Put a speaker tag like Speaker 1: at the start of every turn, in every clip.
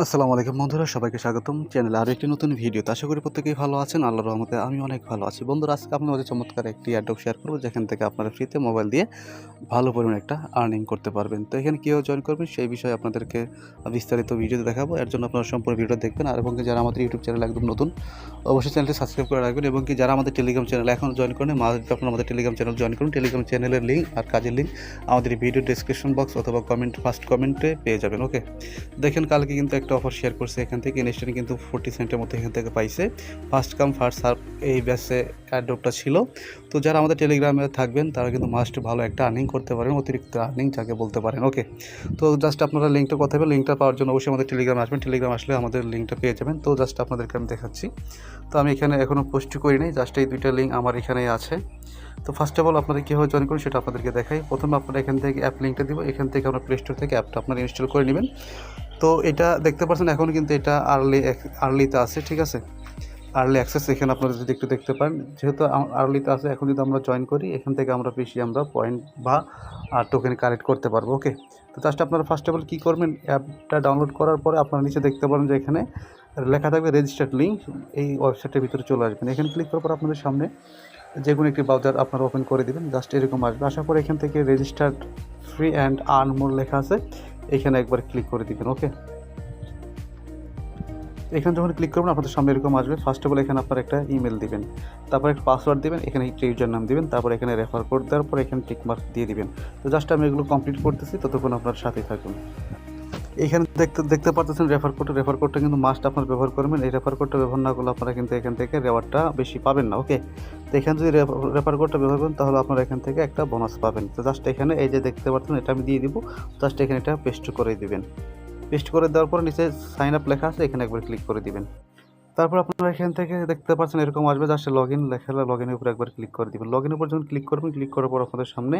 Speaker 1: আসসালামু আলাইকুম বন্ধুরা, সবাইকে স্বাগতম চ্যানেলে আরও একটি নতুন ভিডিওতে। আশা করি প্রত্যেকেই ভালো আছেন। আল্লাহর রহমতে আমি অনেক ভালো আছি। বন্ধুরা, আজকে আপনাদের মাঝে চমৎকার একটি অ্যাড্রপ শেয়ার করব, যেখান থেকে আপনারা ফ্রিতে মোবাইল দিয়ে ভালো পরিমাণে একটা আর্নিং করতে পারবেন। তো এখানে কীভাবে জয়েন করবেন সেই বিষয়ে আপনাদেরকে বিস্তারিত ভিডিওতে দেখাবো। এর জন্য আপনারা সম্পূর্ণ ভিডিও দেখবেন। আর এবং যারা আমাদের ইউটিউব চ্যানেল একদম নতুন, অবশ্যই চ্যানেলটি সাবস্ক্রাইব করে রাখবেন। এবং যারা আমাদের টেলিগ্রাম চ্যানেল এখনও জয়েন করেন, আপনারা আমাদের টেলিগ্রাম চ্যানেল জয়েন করুন। টেলিগ্রাম চ্যানেলের লিঙ্ক আর কাজের লিঙ্ক আমাদের ভিডিও ডেসক্রিপশন বক্স অথবা ফার্স্ট কমেন্টে পেয়ে যাবেন। ওকে, দেখেন কালকে কিন্তু একটা অফার শেয়ার করছে এখান থেকে। ইনস্ট্যান্ট কিন্তু 40 সেন্টের মতো এখান থেকে পাইছে। ফার্স্ট কাম ফার্স্ট সার্ভ এই ব্যাচে অ্যাড্রপটা ছিল। তো যারা আমাদের টেলিগ্রামে থাকবেন তারা কিন্তু মাস্ট ভালো একটা আর্নিং করতে পারেন, অতিরিক্ত আর্নিং যাকে বলতে পারেন। ওকে, তো জাস্ট আপনারা লিঙ্কটা কথা হবে, লিঙ্কটা পাওয়ার জন্য অবশ্যই আমাদের টেলিগ্রামে আসবেন। টেলিগ্রাম আসলে আমাদের লিঙ্কটা পেয়ে যাবেন। তো জাস্ট আপনাদেরকে আমি দেখাচ্ছি। তো আমি এখানে এখনও পোস্ট করি নাই, জাস্ট এই দুইটা লিঙ্ক আমার এখানেই আছে। তো ফার্স্ট অফ অল আপনারা কীভাবে জয়েন করুন সেটা আপনাদেরকে দেখাই। প্রথমে আপনারা এখান থেকে অ্যাপ লিঙ্কটা দিব, এখান থেকে আপনার প্লে স্টোর থেকে অ্যাপটা আপনারা ইনস্টল করে নেবেন। তো এটা দেখতে পাচ্ছেন এখন কিন্তু এটা আর্লিতে আছে, ঠিক আছে, আর্লি অ্যাক্সেস। এখানে আপনারা যদি একটু দেখতে পান, যেহেতু আর্লিতে আছে, এখন যদি আমরা জয়েন করি এখান থেকে আমরা আমরা পয়েন্ট বা টোকেন কালেক্ট করতে পারবো। ওকে, তো জাস্ট আপনারা ফার্স্ট অফ অল কী করবেন, অ্যাপটা ডাউনলোড করার পরে আপনারা নিচে দেখতে পারেন যে এখানে লেখা থাকবে রেজিস্টার্ড লিঙ্ক। এই ওয়েবসাইটের ভিতরে চলে আসবেন। এখানে ক্লিক করার পর আপনাদের সামনে যে কোনো একটি ব্রাউজার আপনারা ওপেন করে দেবেন। জাস্ট এরকম আসবে। আসার পর এখান থেকে রেজিস্টার্ড ফ্রি অ্যান্ড আর্ন মোর লেখা আছে, এখানে একবার ক্লিক করে দিবেন। ওকে, এখানে যখন ক্লিক করবেন আপনাদের সামনে এরকম আসবে। ফার্স্ট অফ অল এখানে আপনার একটা ইমেল দিবেন, তারপর একটা পাসওয়ার্ড দিবেন, এখানে একটা ইউজার নাম দিবেন, তারপর এখানে রেফার কোড দেওয়ার পর এখানে টিক মার্ক দিয়ে দিবেন। তো জাস্ট আমি এগুলো কমপ্লিট করতেছি, ততক্ষণ আপনার সাথেই থাকুন। এখানে দেখতে পাচ্ছেন রেফার কোডটা কিন্তু মাস্ট আপনার ব্যবহার করবেন। এই রেফার কোডটা ব্যবহার না করলে আপনারা কিন্তু এখান থেকে রেওয়ার্ডটা বেশি পাবেন না। ওকে, তো এখানে যদি রেফার কোডটা ব্যবহার করেন তাহলে আপনারা এখান থেকে একটা বোনাস পাবেন। তো জাস্ট এখানে এই যে দেখতে পাচ্ছেন এটা আমি দিয়ে দিব, জাস্ট এখানে এটা পেস্ট করে দিবেন। পেস্ট করে দেওয়ার পর নিচে সাইন আপ লেখা আছে, এখানে একবার ক্লিক করে দিবেন। তারপর আপনারা এখান থেকে দেখতে পাচ্ছেন এরকম আসবে, জাস্ট লগ ইন লেখা, লগ ইনের উপর একবার ক্লিক করে দেবেন। লগ ইনের উপর যখন ক্লিক করবেন, ক্লিক করার পর আপনাদের সামনে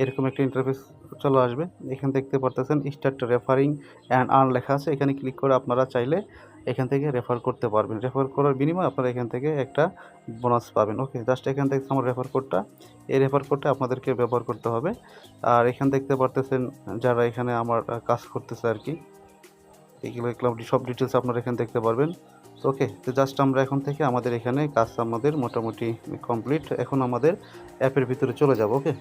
Speaker 1: এরকম একটা ইন্টারফেস চলে আসবে। এখানে দেখতে পারতেছেন স্টার্ট রেফারিং অ্যান্ড আর্ন লেখা আছে, এখানে ক্লিক করে আপনারা চাইলে এখান থেকে রেফার করতে পারবেন। রেফার করার বিনিময়ে আপনারা এখান থেকে একটা বোনাস পাবেন। ওকে, জাস্ট এখান থেকে আমার রেফার কোডটা, এই রেফার কোডটা আপনাদেরকে ব্যবহার করতে হবে। আর এখানে দেখতে পারতেছেন যারা এখানে আমার কাজ করতেছে আর কি, এইগুলো সব ডিটেলস আপনারা এখানে দেখতে পারবেন। ওকে, তো জাস্ট আমরা এখন থেকে আমাদের এখানে কাজ আমাদের মোটামুটি কমপ্লিট। এখন আমাদের অ্যাপের ভিতরে চলে যাব। ওকে,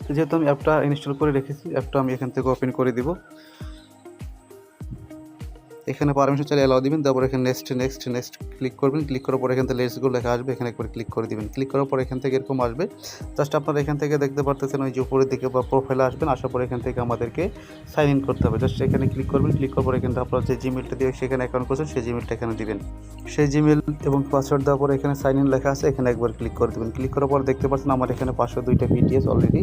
Speaker 1: তো যেহেতু আমি অ্যাপটা ইনস্টল করে রেখেছি, অ্যাপটা আমি এখান থেকে ওপেন করে দিব। এখানে পারমিশন চাইলে অ্যালাউ দিবেন, তারপর এখানে নেক্সট ক্লিক করবেন। ক্লিক করার পর এখান থেকে লেটস গো লেখা আসবে, এখানে একবার ক্লিক করে দিবেন। ক্লিক করার পর এখান থেকে এরকম আসবে। জাস্ট আপনারা এখান থেকে দেখতে পারতেছেন ওই যে উপরের দিকে বা প্রোফাইলে আসবেন। আসার পর এখান থেকে আমাদেরকে সাইন ইন করতে হবে। জাস্ট এখানে ক্লিক করবেন। ক্লিক করার পর এখানে আপনারা যে জিমেলটা দিয়ে সেখানে অ্যাকাউন্ট করছেন সেই জিমেলটা এখানে দিবেন। সেই জিমেল এবং পাসওয়ার্ড দেওয়ার পর এখানে সাইন ইন লেখা আছে, এখানে একবার ক্লিক করে দেবেন। ক্লিক করার পর দেখতে পাচ্ছেন আমার এখানে 502টা বিটিএস অলরেডি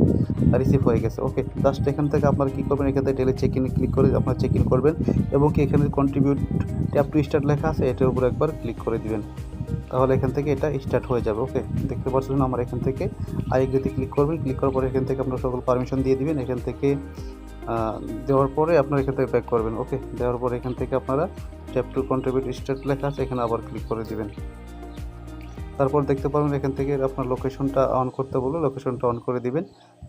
Speaker 1: রিসিভ হয়ে গেছে। ওকে, জাস্ট এখান থেকে আপনারা কী করবেন, এখান থেকে ডেলি চেক ইন ক্লিক করে আপনারা চেক ইন করবেন এবং কি এখানে কন্ট্রিবিউট ট্যাপ টু স্টার্ট লেখা আছে, এটার উপর একবার ক্লিক করে দিবেন। তাহলে এখান থেকে এটা স্টার্ট হয়ে যাবে। ওকে, দেখতে পাচ্ছেন আমার এখান থেকে আই এগ্রিতে ক্লিক করবেন। ক্লিক করার পরে এখান থেকে আপনারা সকল পারমিশন দিয়ে দিবেন। এখান থেকে দেওয়ার পরে আপনারা এখান থেকে ব্যাক করবেন। ওকে, দেওয়ার পরে এখান থেকে আপনারা ট্যাপ টু কন্ট্রিবিউট স্টার্ট লেখা আছে, এখানে আবার ক্লিক করে দিবেন। তারপর দেখতে পারবেন এখান থেকে আপনার লোকেশনটা অন করতে বলবে, লোকেশনটা অন করে দিবেন।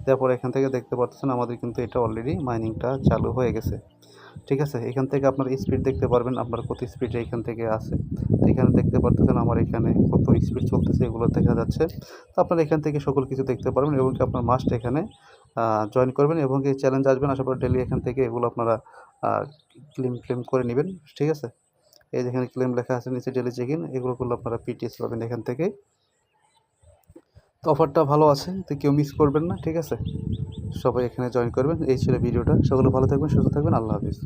Speaker 1: তারপর এখান থেকে দেখতে পাচ্ছেন আমাদের কিন্তু এটা অলরেডি মাইনিংটা চালু হয়ে গেছে। ঠিক আছে, এখান থেকে আপনার স্পিড দেখতে পারবেন, আপনার কত স্পিডে এখান থেকে আছে। এখানে দেখতে পারতেছেন আমার এখানে কত স্পিড চলতেছে, এগুলো দেখা যাচ্ছে। তো আপনারা এখান থেকে সকল কিছু দেখতে পারবেন এবং কি আপনার মাস্ট এখানে জয়েন করবেন এবং এই চ্যালেঞ্জ আসবেন। আসার পর ডেলি এখান থেকে এগুলো আপনারা ক্লেম করে নেবেন। ঠিক আছে, এই যেখানে ক্লেম লেখা আছে নিচে ডেলি চেক ইন, এগুলো করলে আপনারা পিটিএস পাবেন এখান থেকে। তো অফারটা ভালো আছে, তো কেউ মিস করবেন না। ঠিক আছে, সবাই এখানে জয়েন করবেন। এই ছিল ভিডিওটা। সকলে ভালো থাকবেন, সুস্থ থাকবেন। আল্লাহ হাফিজ।